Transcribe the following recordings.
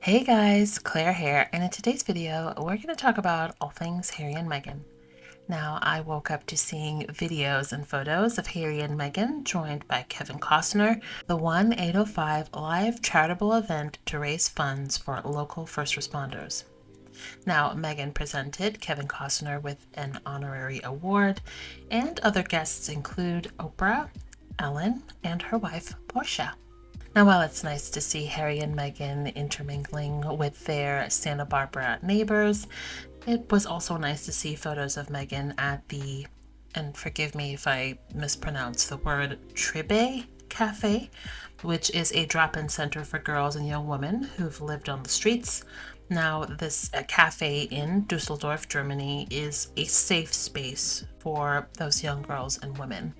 Hey guys, Claire here, and in today's video, we're going to talk about all things Harry and Meghan. Now, I woke up to seeing videos and photos of Harry and Meghan joined by Kevin Costner, the 1805 live charitable event to raise funds for local first responders. Now, Meghan presented Kevin Costner with an honorary award, and other guests include Oprah, Ellen, and her wife, Portia. Now, while it's nice to see Harry and Meghan intermingling with their Santa Barbara neighbors, it was also nice to see photos of Meghan at the, and forgive me if I mispronounce the word, Tribe Cafe, which is a drop-in center for girls and young women who've lived on the streets. Now, this cafe in Dusseldorf, Germany, is a safe space for those young girls and women.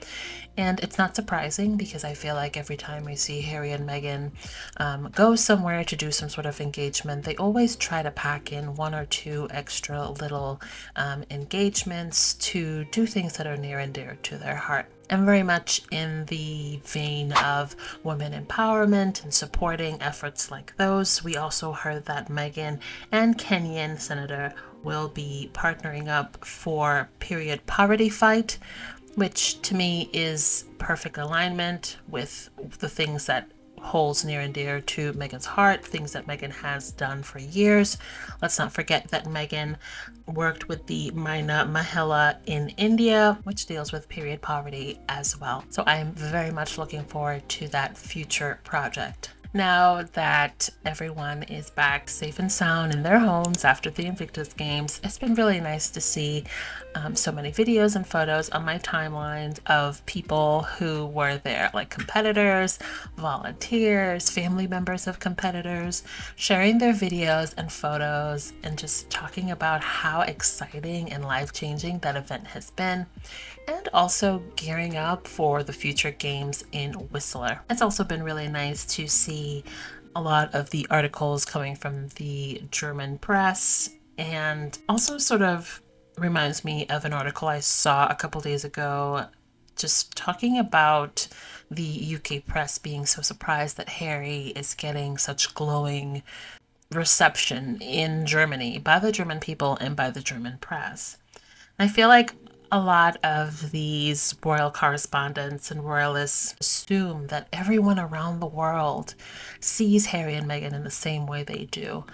And it's not surprising because I feel like every time we see Harry and Meghan go somewhere to do some sort of engagement, they always try to pack in one or two extra little engagements to do things that are near and dear to their heart. And very much in the vein of women empowerment and supporting efforts like those, we also heard that Meghan and Kenyan Senator will be partnering up for period poverty fight, which to me is perfect alignment with the things that holds near and dear to Meghan's heart, things that Meghan has done for years. Let's not forget that Meghan worked with the Maina Mahila in India, which deals with period poverty as well. So I am very much looking forward to that future project. Now that everyone is back safe and sound in their homes after the Invictus Games, it's been really nice to see so many videos and photos on my timelines of people who were there, like competitors, volunteers, family members of competitors, sharing their videos and photos and just talking about how exciting and life-changing that event has been, and also gearing up for the future games in Whistler. It's also been really nice to see a lot of the articles coming from the German press, and also sort of reminds me of an article I saw a couple days ago just talking about the UK press being so surprised that Harry is getting such glowing reception in Germany by the German people and by the German press. I feel like a lot of these royal correspondents and royalists assume that everyone around the world sees Harry and Meghan in the same way they do.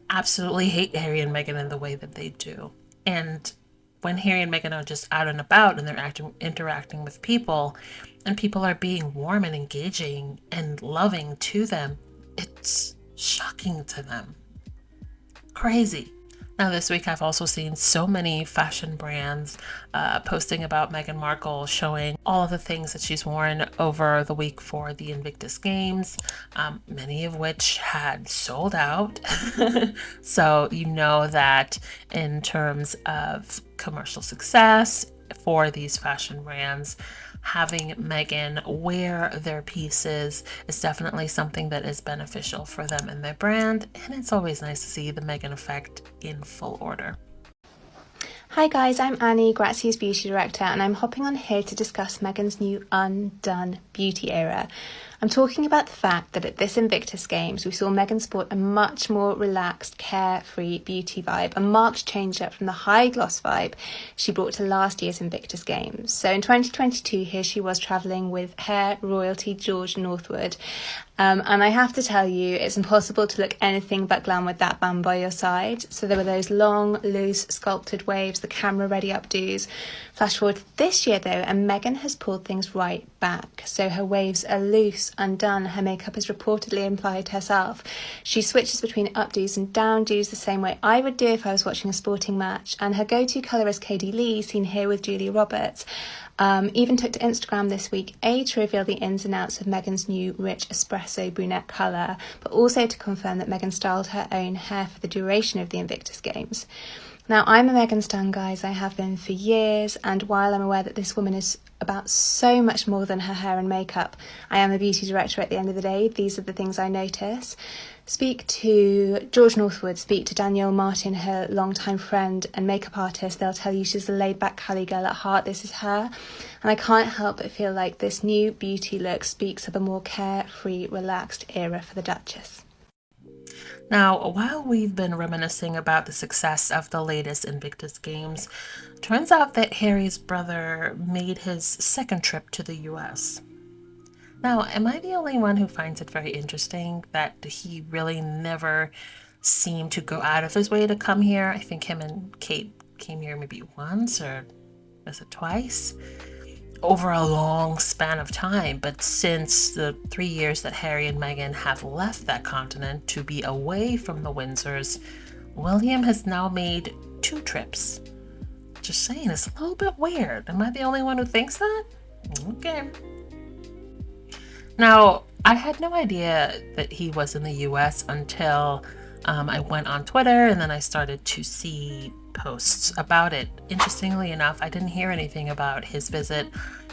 Absolutely hate Harry and Meghan in the way that they do. And when Harry and Meghan are just out and about and they're interacting with people, and people are being warm and engaging and loving to them, it's shocking to them. Crazy. Now, this week I've also seen so many fashion brands posting about Meghan Markle, showing all of the things that she's worn over the week for the Invictus Games, many of which had sold out. So you know that in terms of commercial success for these fashion brands, having Meghan wear their pieces is definitely something that is beneficial for them and their brand, and it's always nice to see the Meghan effect in full order. Hi guys, I'm Annie, Grazia's beauty director, and I'm hopping on here to discuss Meghan's new undone beauty era. I'm talking about the fact that at this Invictus Games, we saw Meghan sport a much more relaxed, carefree beauty vibe, a marked change up from the high gloss vibe she brought to last year's Invictus Games. So in 2022, here she was travelling with hair royalty George Northwood. And I have to tell you, it's impossible to look anything but glam with that band by your side. So there were those long, loose, sculpted waves, the camera-ready updos. Flash forward to this year, though, and Meghan has pulled things right back. So her waves are loose, undone. Her makeup is reportedly implied herself. She switches between updos and downdos the same way I would do if I was watching a sporting match. And her go-to colour is Katie Lee, seen here with Julia Roberts. Even took to Instagram this week, to reveal the ins and outs of Meghan's new rich espresso brunette colour, but also to confirm that Meghan styled her own hair for the duration of the Invictus Games. Now, I'm a Meghan stan, guys. I have been for years, and while I'm aware that this woman is about so much more than her hair and makeup, I am a beauty director at the end of the day. These are the things I notice. Speak to George Northwood, speak to Danielle Martin, her longtime friend and makeup artist. They'll tell you she's a laid-back Cali girl at heart. This is her. And I can't help but feel like this new beauty look speaks of a more carefree, relaxed era for the Duchess. Now, while we've been reminiscing about the success of the latest Invictus Games, turns out that Harry's brother made his second trip to the US. Now, am I the only one who finds it very interesting that he really never seemed to go out of his way to come here? I think him and Kate came here maybe once, or was it twice? Over a long span of time. But since the 3 years that Harry and Meghan have left that continent to be away from the Windsors, William has now made 2 trips. Just saying, it's a little bit weird. Am I the only one who thinks that? Okay. Now, I had no idea that he was in the US until I went on Twitter, and then I started to see posts about it. Interestingly enough, I didn't hear anything about his visit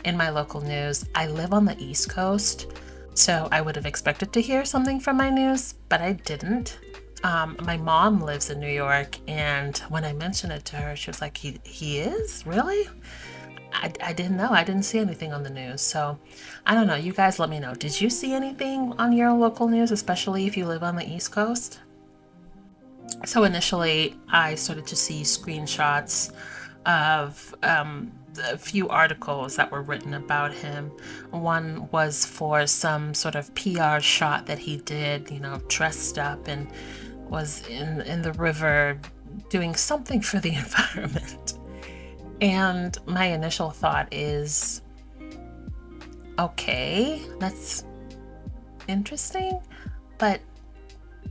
in my local news. I live on the East Coast, so I would have expected to hear something from my news, but I didn't. My mom lives in New York, and when I mentioned it to her, she was like, he is? Really? I didn't know. I didn't see anything on the news. So I don't know. You guys let me know. Did you see anything on your local news, especially if you live on the East Coast? So initially, I started to see screenshots of a few articles that were written about him. One was for some sort of PR shot that he did, dressed up and was in the river doing something for the environment. And my initial thought is, okay, that's interesting, but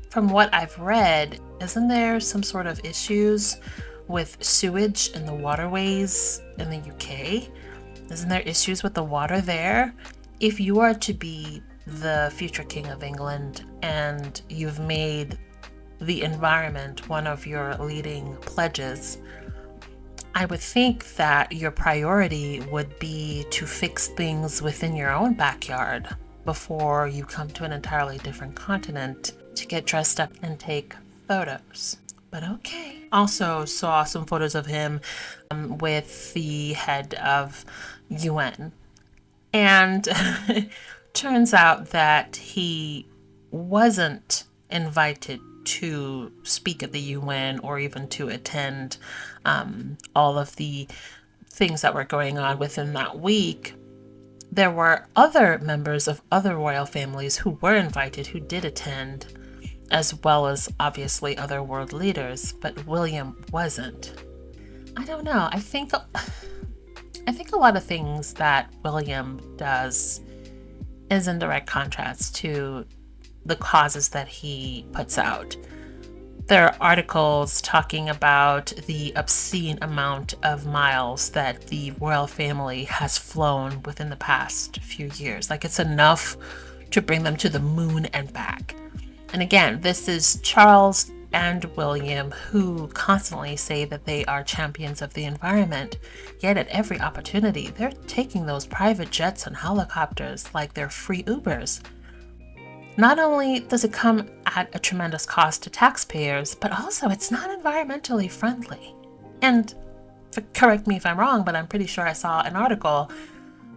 from what I've read, isn't there some sort of issues with sewage in the waterways in the UK? Isn't there issues with the water there? If you are to be the future King of England and you've made the environment one of your leading pledges, I would think that your priority would be to fix things within your own backyard before you come to an entirely different continent to get dressed up and take photos. But okay. Also saw some photos of him with the head of UN. And turns out that he wasn't invited to speak at the UN or even to attend all of the things that were going on within that week. There were other members of other royal families who were invited, who did attend, as well as obviously other world leaders, but William wasn't. I don't know. I think a lot of things that William does is in direct contrast to the causes that he puts out. There are articles talking about the obscene amount of miles that the royal family has flown within the past few years. Like, it's enough to bring them to the moon and back. And again, this is Charles and William, who constantly say that they are champions of the environment, yet at every opportunity, they're taking those private jets and helicopters like they're free Ubers. Not only does it come at a tremendous cost to taxpayers, but also it's not environmentally friendly. And correct me if I'm wrong, but I'm pretty sure I saw an article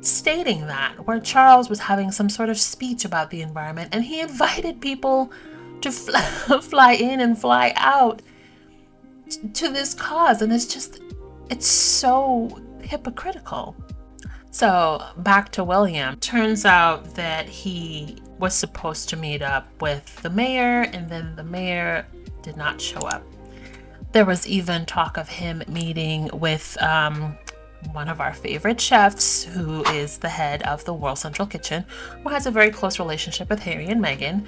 stating that, where Charles was having some sort of speech about the environment, and he invited people to fly in and fly out to this cause. And it's so hypocritical. So back to William. Turns out that he was supposed to meet up with the mayor, and then the mayor did not show up. There was even talk of him meeting with one of our favorite chefs, who is the head of the World Central Kitchen, who has a very close relationship with Harry and Meghan.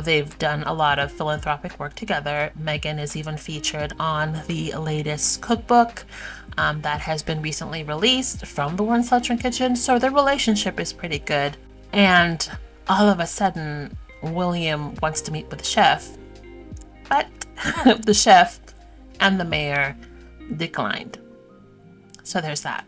They've done a lot of philanthropic work together. Meghan is even featured on the latest cookbook that has been recently released from the World Central Kitchen, so their relationship is pretty good. And all of a sudden, William wants to meet with the chef, but the chef and the mayor declined. So there's that.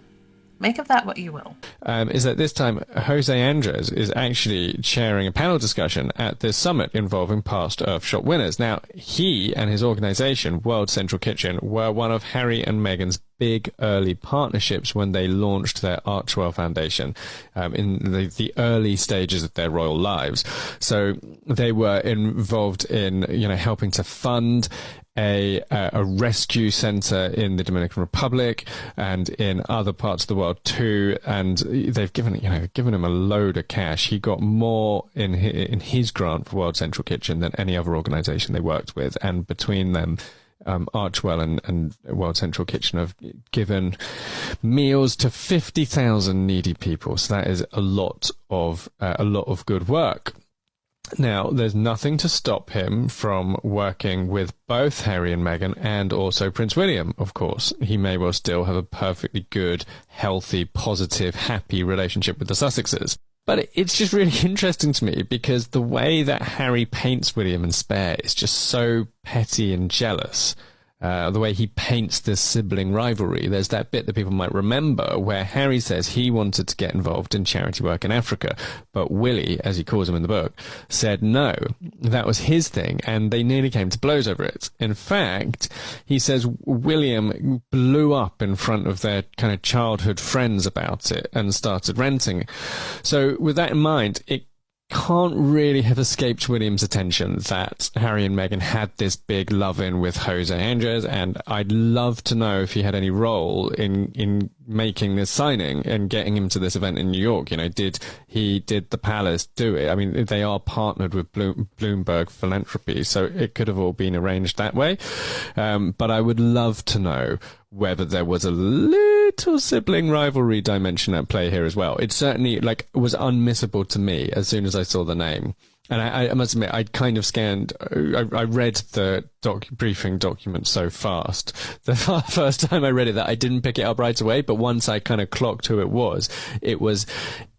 Make of that what you will. Is that this time Jose Andres is actually chairing a panel discussion at this summit involving past Earthshot winners. Now, he and his organization, World Central Kitchen, were one of Harry and Meghan's big early partnerships when they launched their Archewell Foundation in the early stages of their royal lives. So they were involved in, helping to fund a rescue center in the Dominican Republic and in other parts of the world too, and they've given him a load of cash. He got more in his grant for World Central Kitchen than any other organization they worked with, and between them, Archewell and World Central Kitchen have given meals to 50,000 needy people. So that is a lot of good work. Now, there's nothing to stop him from working with both Harry and Meghan and also Prince William, of course. He may well still have a perfectly good, healthy, positive, happy relationship with the Sussexes. But it's just really interesting to me because the way that Harry paints William and Spare is just so petty and jealous. The way he paints this sibling rivalry. There's that bit that people might remember where Harry says he wanted to get involved in charity work in Africa, but Willie, as he calls him in the book, said no. That was his thing, and they nearly came to blows over it. In fact, he says William blew up in front of their kind of childhood friends about it and started renting. So with that in mind, it can't really have escaped William's attention that Harry and Meghan had this big love-in with Jose Andres, and I'd love to know if he had any role in making this signing and getting him to this event in New York. Did the palace do it? I mean, they are partnered with Bloomberg Philanthropy, so it could have all been arranged that way. But I would love to know whether there was a little sibling rivalry dimension at play here as well. It certainly was unmissable to me as soon as I saw the name. And I must admit, I kind of scanned, I read the briefing document so fast. The first time I read it that I didn't pick it up right away, but once I kind of clocked who it was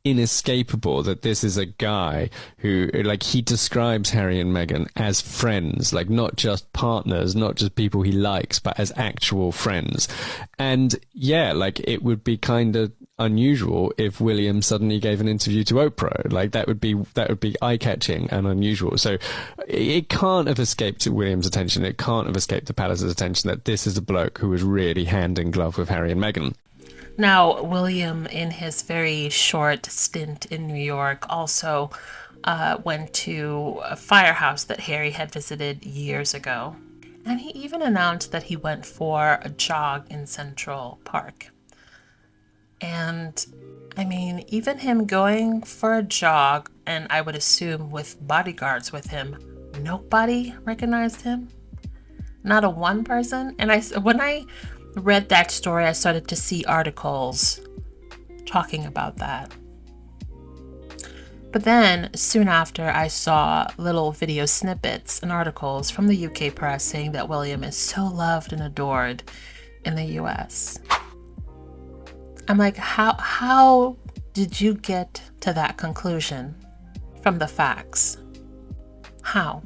inescapable that this is a guy who, he describes Harry and Meghan as friends, not just partners, not just people he likes, but as actual friends. And yeah, it would be kind of unusual if William suddenly gave an interview to Oprah. That would be eye-catching and unusual. So it can't have escaped William's attention. It can't have escaped the palace's attention that this is a bloke who was really hand in glove with Harry and Meghan. Now, William, in his very short stint in New York, also went to a firehouse that Harry had visited years ago. And he even announced that he went for a jog in Central Park. And, I mean, even him going for a jog, and I would assume with bodyguards with him, nobody recognized him. Not a one person. And when I read that story, I started to see articles talking about that. But then, soon after, I saw little video snippets and articles from the UK press saying that William is so loved and adored in the US. I'm like, how did you get to that conclusion from the facts? How?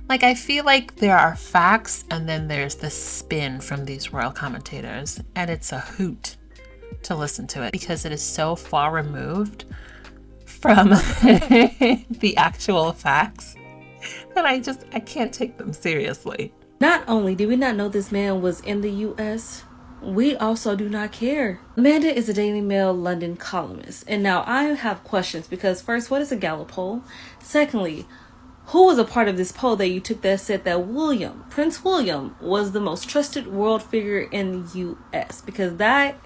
I feel like there are facts and then there's the spin from these royal commentators, and it's a hoot to listen to it because it is so far removed from the actual facts that I can't take them seriously. Not only do we not know this man was in the US, we also do not care. Amanda is a Daily Mail London columnist, and now I have questions because first, what is a Gallup poll? Secondly, who was a part of this poll that you took that said that Prince William, was the most trusted world figure in the US? Because that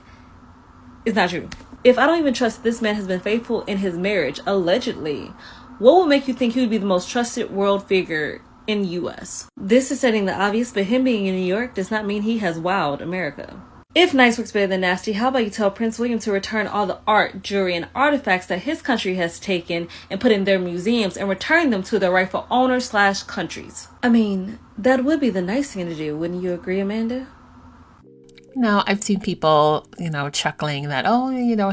is not true. If I don't even trust this man has been faithful in his marriage, allegedly, what would make you think he would be the most trusted world figure in the US? This is setting the obvious, but him being in New York does not mean he has wowed America. If nice works better than nasty, how about you tell Prince William to return all the art, jewelry, and artifacts that his country has taken and put in their museums and return them to their rightful owners/countries? I mean, that would be the nice thing to do, wouldn't you agree, Amanda? Now, I've seen people, chuckling that,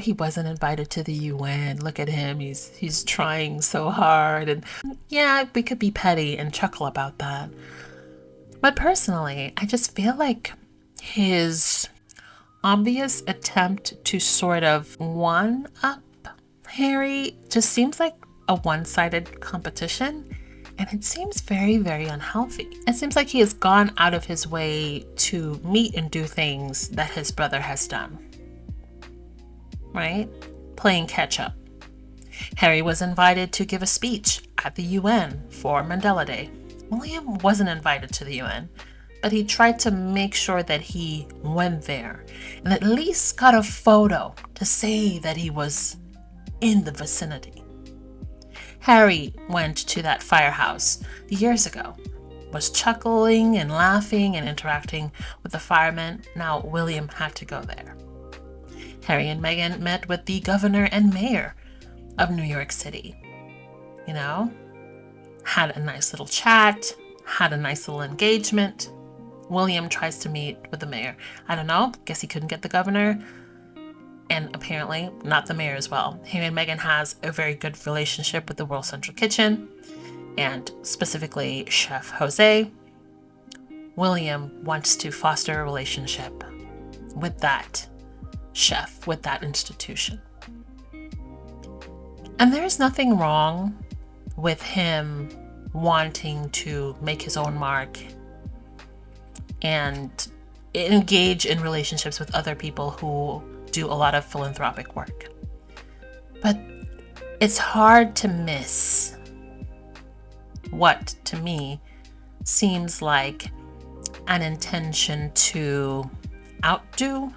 he wasn't invited to the UN. Look at him. He's trying so hard. And yeah, we could be petty and chuckle about that. But personally, I just feel like his obvious attempt to sort of one-up Harry. Just seems like a one-sided competition, and it seems very, very unhealthy. It seems like he has gone out of his way to meet and do things that his brother has done. Right? Playing catch up. Harry was invited to give a speech at the UN for Mandela Day. William wasn't invited to the UN, but he tried to make sure that he went there and at least got a photo to say that he was in the vicinity. Harry went to that firehouse years ago, was chuckling and laughing and interacting with the firemen. Now William had to go there. Harry and Meghan met with the governor and mayor of New York City. You know, had a nice little chat, had a nice little engagement. William tries to meet with the mayor. I don't know, guess he couldn't get the governor, and apparently not the mayor as well. Harry and Meghan has a very good relationship with the World Central Kitchen, and specifically Chef Jose. William wants to foster a relationship with that chef, with that institution. And there's nothing wrong with him wanting to make his own mark and engage in relationships with other people who do a lot of philanthropic work. But it's hard to miss what, to me, seems like an intention to outdo,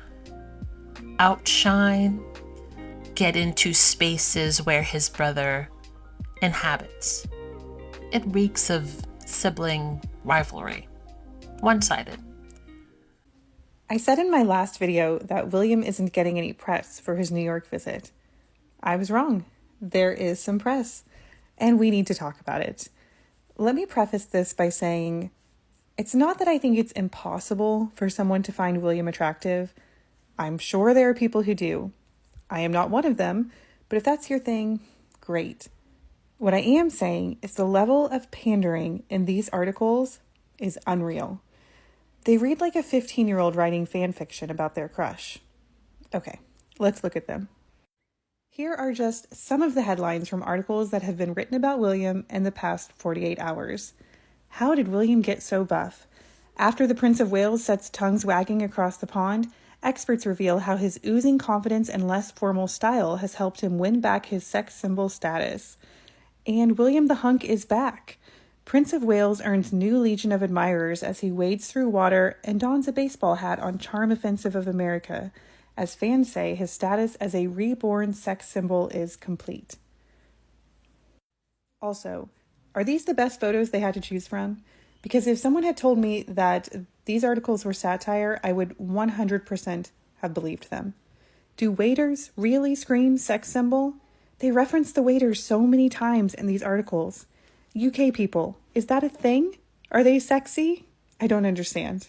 outshine, get into spaces where his brother inhabits. It reeks of sibling rivalry. One-sided. I said in my last video that William isn't getting any press for his New York visit. I was wrong. There is some press, and we need to talk about it. Let me preface this by saying it's not that I think it's impossible for someone to find William attractive. I'm sure there are people who do. I am not one of them, but if that's your thing, great. What I am saying is the level of pandering in these articles is unreal. They read like a 15-year-old writing fan fiction about their crush. Okay, let's look at them. Here are just some of the headlines from articles that have been written about William in the past 48 hours. How did William get so buff? After the Prince of Wales sets tongues wagging across the pond, experts reveal how his oozing confidence and less formal style has helped him win back his sex symbol status. And William the Hunk is back. Prince of Wales earns new legion of admirers as he wades through water and dons a baseball hat on Charm Offensive of America. As fans say, his status as a reborn sex symbol is complete. Also, are these the best photos they had to choose from? Because if someone had told me that these articles were satire, I would 100% have believed them. Do waiters really scream sex symbol? They reference the waiters so many times in these articles. UK people, is that a thing? Are they sexy? I don't understand.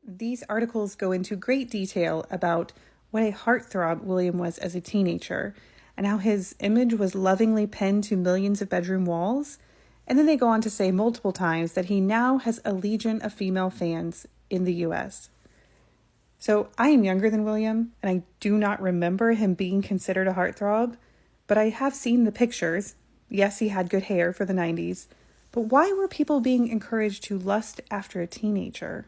These articles go into great detail about what a heartthrob William was as a teenager and how his image was lovingly pinned to millions of bedroom walls. And then they go on to say multiple times that he now has a legion of female fans in the US. So I am younger than William, and I do not remember him being considered a heartthrob, but I have seen the pictures. Yes, he had good hair for the 90s, but why were people being encouraged to lust after a teenager?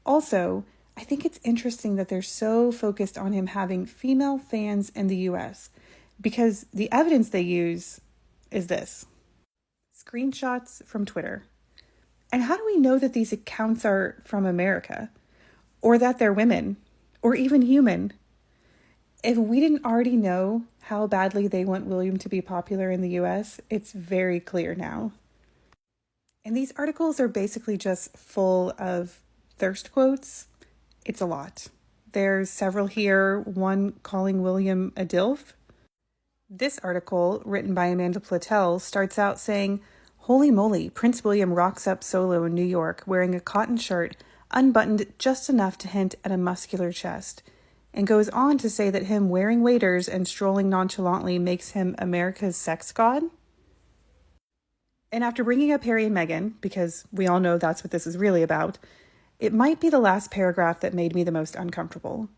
Also, I think it's interesting that they're so focused on him having female fans in the US, because the evidence they use is this. Screenshots from Twitter. And how do we know that these accounts are from America? Or that they're women? Or even human? If we didn't already know how badly they want William to be popular in the US, it's very clear now. And these articles are basically just full of thirst quotes. It's a lot. There's several here, one calling William a DILF. This article, written by Amanda Platel, starts out saying, "Holy moly, Prince William rocks up solo in New York wearing a cotton shirt, unbuttoned just enough to hint at a muscular chest," and goes on to say that him wearing waders and strolling nonchalantly makes him America's sex god. And after bringing up Harry and Meghan, because we all know that's what this is really about, It might be the last paragraph that made me the most uncomfortable.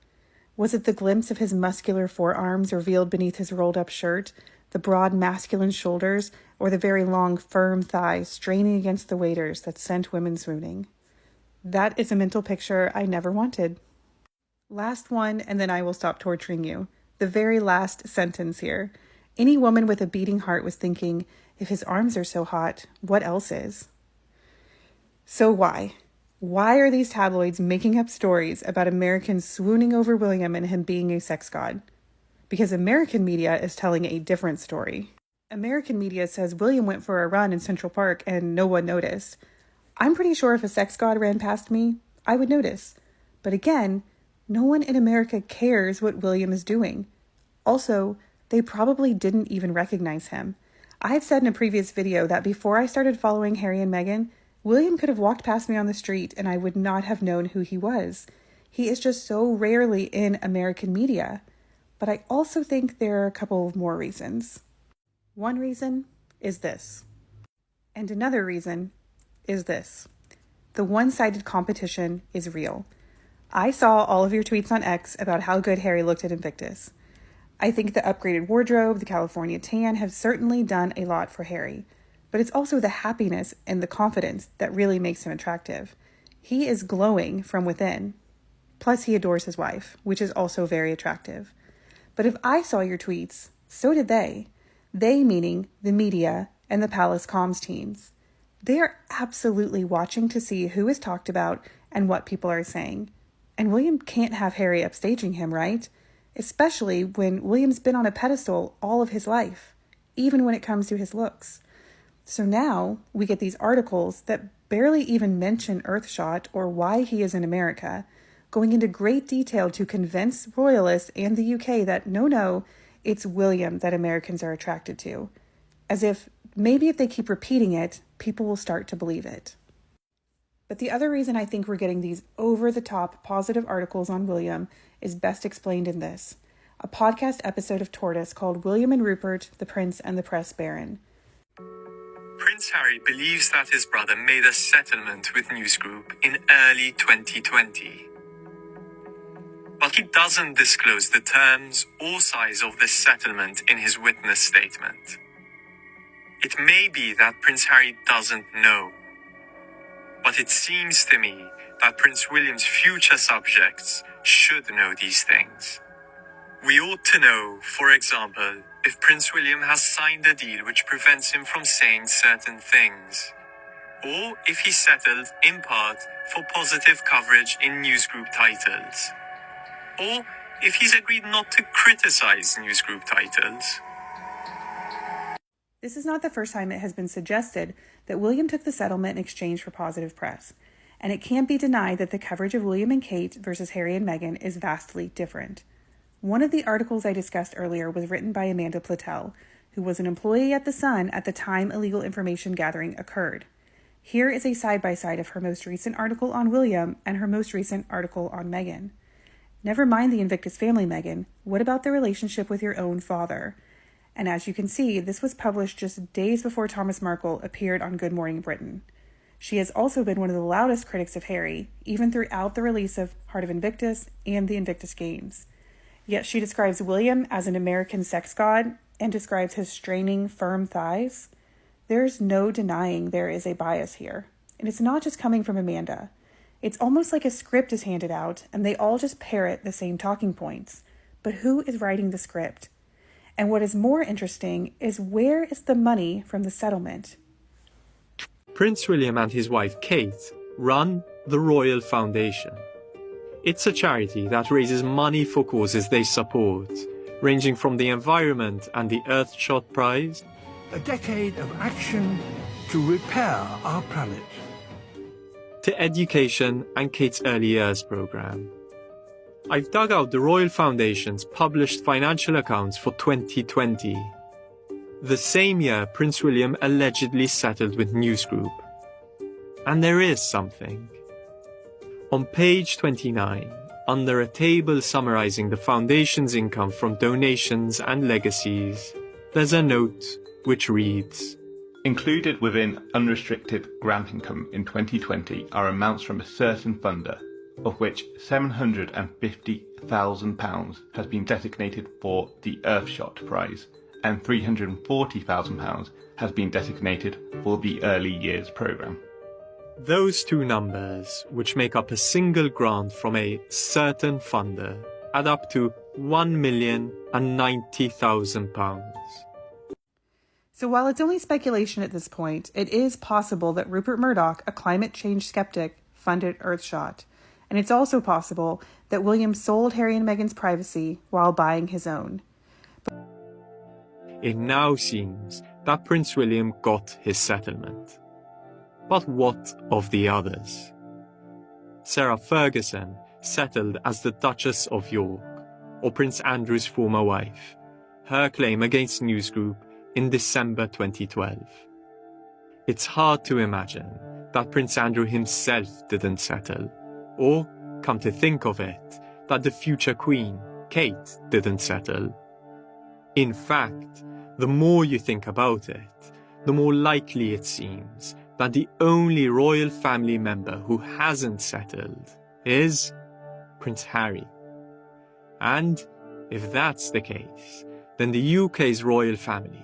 Was it the glimpse of his muscular forearms revealed beneath his rolled-up shirt, the broad masculine shoulders, or the very long, firm thighs straining against the waiters that sent women swooning? That is a mental picture I never wanted. Last one, and then I will stop torturing you. The very last sentence here. Any woman with a beating heart was thinking, if his arms are so hot, what else is? So why? Why are these tabloids making up stories about Americans swooning over William and him being a sex god? Because American media is telling a different story. American media says William went for a run in Central Park and no one noticed. I'm pretty sure if a sex god ran past me, I would notice. But again, no one in America cares what William is doing. Also, they probably didn't even recognize him. I've said in a previous video that before I started following Harry and Meghan, William could have walked past me on the street and I would not have known who he was. He is just so rarely in American media. But I also think there are a couple of more reasons. One reason is this. And another reason is this. The one-sided competition is real. I saw all of your tweets on X about how good Harry looked at Invictus. I think the upgraded wardrobe, the California tan have certainly done a lot for Harry. But it's also the happiness and the confidence that really makes him attractive. He is glowing from within. Plus, he adores his wife, which is also very attractive. But if I saw your tweets, so did they. They meaning the media and the Palace comms teams. They are absolutely watching to see who is talked about and what people are saying. And William can't have Harry upstaging him, right? Especially when William's been on a pedestal all of his life, even when it comes to his looks. So now we get these articles that barely even mention Earthshot or why he is in America, going into great detail to convince royalists and the UK that no, it's William that Americans are attracted to. As if maybe if they keep repeating it, people will start to believe it. But the other reason I think we're getting these over-the-top positive articles on William is best explained in this, a podcast episode of Tortoise called William and Rupert, the Prince and the Press Baron. Prince Harry believes that his brother made a settlement with News Group in early 2020. But he doesn't disclose the terms or size of this settlement in his witness statement. It may be that Prince Harry doesn't know. But it seems to me that Prince William's future subjects should know these things. We ought to know, for example, if Prince William has signed a deal which prevents him from saying certain things, or if he settled, in part, for positive coverage in newsgroup titles, or if he's agreed not to criticize newsgroup titles. This is not the first time it has been suggested that William took the settlement in exchange for positive press, and it can't be denied that the coverage of William and Kate versus Harry and Meghan is vastly different. One of the articles I discussed earlier was written by Amanda Plattel, who was an employee at The Sun at the time illegal information gathering occurred. Here is a side-by-side of her most recent article on William and her most recent article on Meghan. Never mind the Invictus family, Meghan. What about the relationship with your own father? And as you can see, this was published just days before Thomas Markle appeared on Good Morning Britain. She has also been one of the loudest critics of Harry, even throughout the release of Heart of Invictus and the Invictus Games. Yet she describes William as an American sex god and describes his straining, firm thighs. There's no denying there is a bias here. And it's not just coming from Amanda. It's almost like a script is handed out and they all just parrot the same talking points. But who is writing the script? And what is more interesting is where is the money from the settlement? Prince William and his wife Kate run the Royal Foundation. It's a charity that raises money for causes they support, ranging from the environment and the Earthshot Prize, a decade of action to repair our planet, to education and Kate's Early Years program. I've dug out the Royal Foundation's published financial accounts for 2020, the same year Prince William allegedly settled with News Group. And there is something. On page 29, under a table summarizing the Foundation's income from donations and legacies, there's a note which reads, Included within unrestricted grant income in 2020 are amounts from a certain funder, of which £750,000 has been designated for the Earthshot Prize and £340,000 has been designated for the Early Years Programme. Those two numbers, which make up a single grant from a certain funder, add up to £1,090,000. So while it's only speculation at this point, it is possible that Rupert Murdoch, a climate change skeptic, funded Earthshot. And it's also possible that William sold Harry and Meghan's privacy while buying his own. It now seems that Prince William got his settlement. But what of the others? Sarah Ferguson settled as the Duchess of York, or Prince Andrew's former wife, her claim against News Group in December 2012. It's hard to imagine that Prince Andrew himself didn't settle, or, come to think of it, that the future Queen, Kate, didn't settle. In fact, the more you think about it, the more likely it seems that the only royal family member who hasn't settled is Prince Harry. And if that's the case, then the UK's royal family,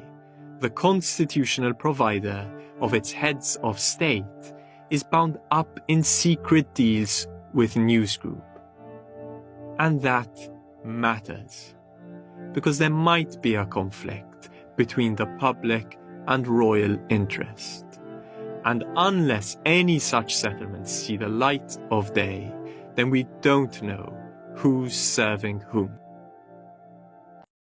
the constitutional provider of its heads of state, is bound up in secret deals with News Group. And that matters, because there might be a conflict between the public and royal interest. And unless any such settlements see the light of day, then we don't know who's serving whom.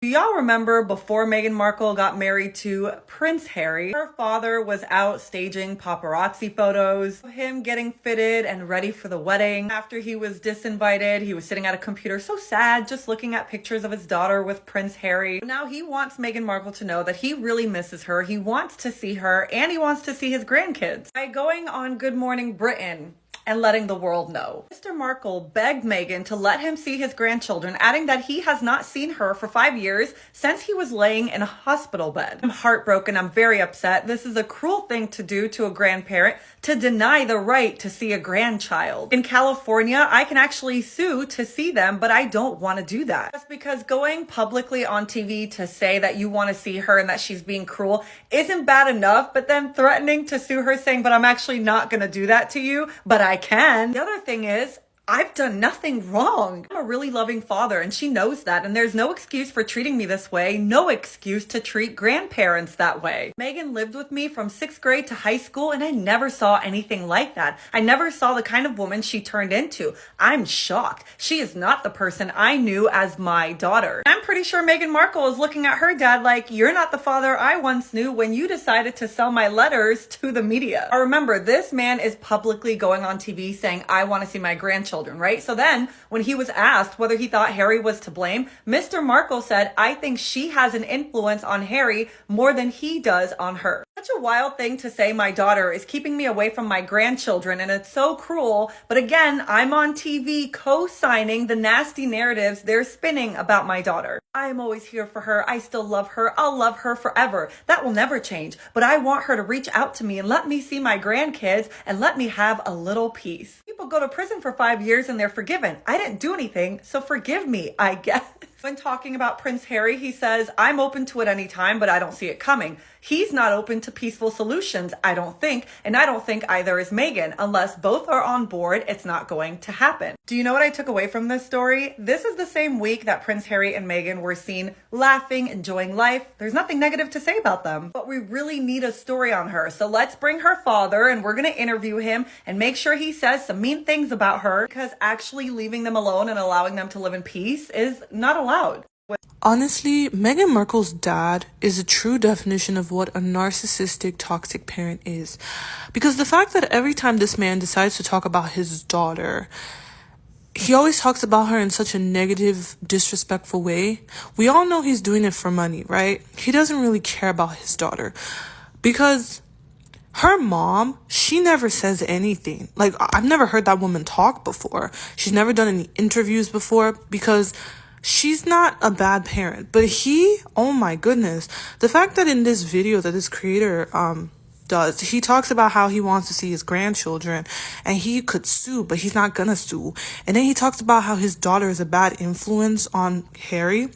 Do y'all remember before Meghan Markle got married to Prince Harry, her father was out staging paparazzi photos of him getting fitted and ready for the wedding. After he was disinvited, he was sitting at a computer so sad, just looking at pictures of his daughter with Prince Harry. Now he wants Meghan Markle to know that he really misses her, he wants to see her, and he wants to see his grandkids. By going on Good Morning Britain and letting the world know, Mr. Markle begged Meghan to let him see his grandchildren, adding that he has not seen her for 5 years since he was laying in a hospital bed. I'm heartbroken. I'm very upset. This is a cruel thing to do to a grandparent, to deny the right to see a grandchild. In California, I can actually sue to see them, but I don't want to do that. Just because going publicly on TV to say that you want to see her and that she's being cruel isn't bad enough, but then threatening to sue her saying, but I'm actually not going to do that to you, but I can. The other thing is, I've done nothing wrong. I'm a really loving father and she knows that, and there's no excuse for treating me this way, no excuse to treat grandparents that way. Meghan lived with me from 6th grade to high school and I never saw anything like that. I never saw the kind of woman she turned into. I'm shocked. She is not the person I knew as my daughter. I'm pretty sure Meghan Markle is looking at her dad like, you're not the father I once knew when you decided to sell my letters to the media. Now remember, this man is publicly going on TV saying, I want to see my grandchildren. Right? So then when he was asked whether he thought Harry was to blame, Mr. Markle said, I think she has an influence on Harry more than he does on her. Such a wild thing to say my daughter is keeping me away from my grandchildren, and it's so cruel. But again, I'm on TV co-signing the nasty narratives they're spinning about my daughter. I am always here for her. I still love her. I'll love her forever. That will never change. But I want her to reach out to me and let me see my grandkids and let me have a little peace. People go to prison for 5 years and they're forgiven. I didn't do anything, so forgive me, I guess. When talking about Prince Harry, he says, I'm open to it anytime, but I don't see it coming. He's not open to peaceful solutions, I don't think, and I don't think either is Meghan. Unless both are on board, it's not going to happen. Do you know what I took away from this story? This is the same week that Prince Harry and Meghan were seen laughing, enjoying life. There's nothing negative to say about them, but we really need a story on her. So let's bring her father and we're going to interview him and make sure he says some mean things about her, because actually leaving them alone and allowing them to live in peace is not allowed. Honestly, Meghan Markle's dad is a true definition of what a narcissistic, toxic parent is. Because the fact that every time this man decides to talk about his daughter, he always talks about her in such a negative, disrespectful way. We all know he's doing it for money, right? He doesn't really care about his daughter. Because her mom, she never says anything. Like, I've never heard that woman talk before. She's never done any interviews before because she's not a bad parent. But he, oh my goodness. The fact that in this video that this creator does. He talks about how he wants to see his grandchildren and he could sue, but he's not gonna sue. And then he talks about how his daughter is a bad influence on Harry.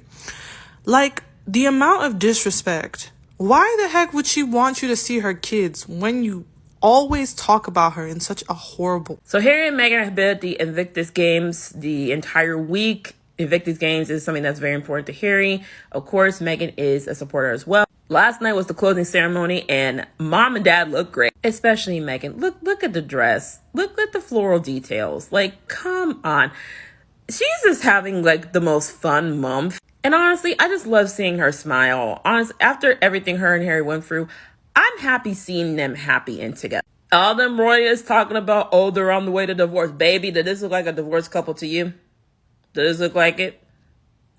Like, the amount of disrespect. Why the heck would she want you to see her kids when you always talk about her in such a horrible... So Harry and Meghan have been at the Invictus Games the entire week. Invictus Games is something that's very important to Harry. Of course, Meghan is a supporter as well. Last night was the closing ceremony, and mom and dad look great, especially Meghan. Look at the dress. Look at the floral details. Like, come on. She's just having like the most fun month. And honestly, I just love seeing her smile. After everything her and Harry went through, I'm happy seeing them happy and together. All them royals talking about, oh, they're on the way to divorce. Baby, did this look like a divorced couple to you? Does this look like it?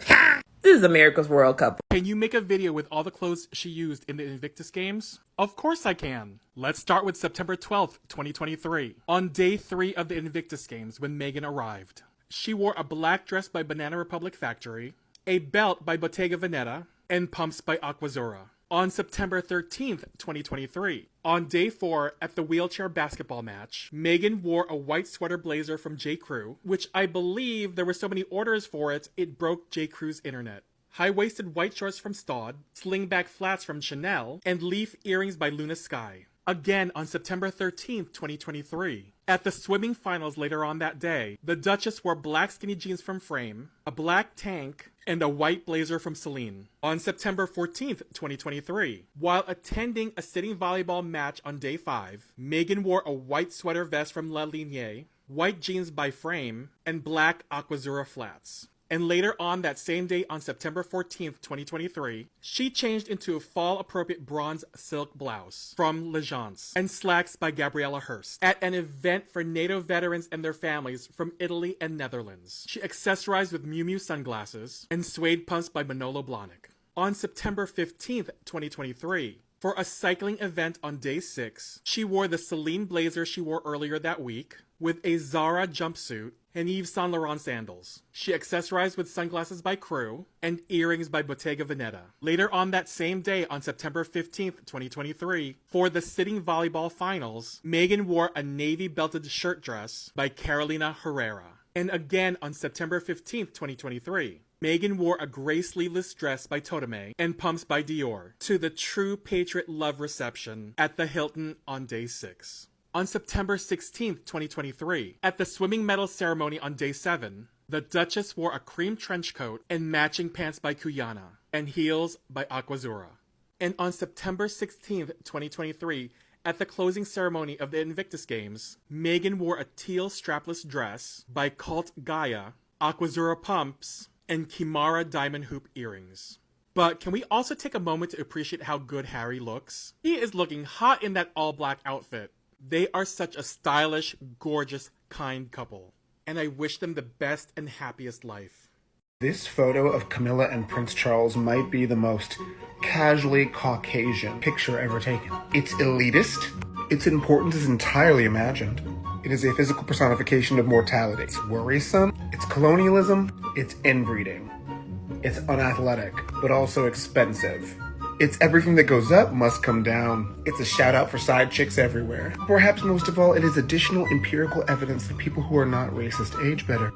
Ha! This is America's royal couple. Can you make a video with all the clothes she used in the Invictus Games? Of course I can. Let's start with September 12th, 2023. On day 3 of the Invictus Games when Meghan arrived. She wore a black dress by Banana Republic Factory, a belt by Bottega Veneta, and pumps by Aquazzura. On September 13th, 2023, on day 4 at the wheelchair basketball match, Meghan wore a white sweater blazer from J. Crew, which I believe there were so many orders for it broke J. Crew's internet. High-waisted white shorts from Staud, slingback flats from Chanel, and leaf earrings by Luna Sky. Again on September 13th, 2023. At the swimming finals later on that day, the Duchess wore black skinny jeans from Frame, a black tank, and a white blazer from Celine. On September 14th, 2023, while attending a sitting volleyball match on day 5, Meghan wore a white sweater vest from La Ligne, white jeans by Frame, and black Aquazzura flats. And later on that same day on September 14th, 2023, she changed into a fall-appropriate bronze silk blouse from Legence and slacks by Gabriella Hearst at an event for NATO veterans and their families from Italy and Netherlands. She accessorized with Miu Miu sunglasses and suede pumps by Manolo Blahnik. On September 15th, 2023, for a cycling event on day 6, she wore the Celine blazer she wore earlier that week with a Zara jumpsuit and Yves Saint Laurent sandals. She accessorized with sunglasses by Crew and earrings by Bottega Veneta. Later on that same day, on September 15th, 2023, for the sitting volleyball finals, Meghan wore a navy belted shirt dress by Carolina Herrera. And again on September 15th, 2023, Meghan wore a gray sleeveless dress by Toteme and pumps by Dior to the True Patriot Love reception at the Hilton on day 6. On September 16th, 2023, at the swimming medal ceremony on day 7, the Duchess wore a cream trench coat and matching pants by Cuyana and heels by Aquazzura. And on September 16th, 2023, at the closing ceremony of the Invictus Games, Meghan wore a teal strapless dress by Cult Gaia, Aquazzura pumps, and Kimara diamond hoop earrings. But can we also take a moment to appreciate how good Harry looks? He is looking hot in that all-black outfit. They are such a stylish, gorgeous, kind couple. And I wish them the best and happiest life. This photo of Camilla and Prince Charles might be the most casually Caucasian picture ever taken. It's elitist. Its importance is entirely imagined. It is a physical personification of mortality. It's worrisome. It's colonialism. It's inbreeding. It's unathletic, but also expensive. It's everything that goes up must come down. It's a shout out for side chicks everywhere. Perhaps most of all, it is additional empirical evidence that people who are not racist age better.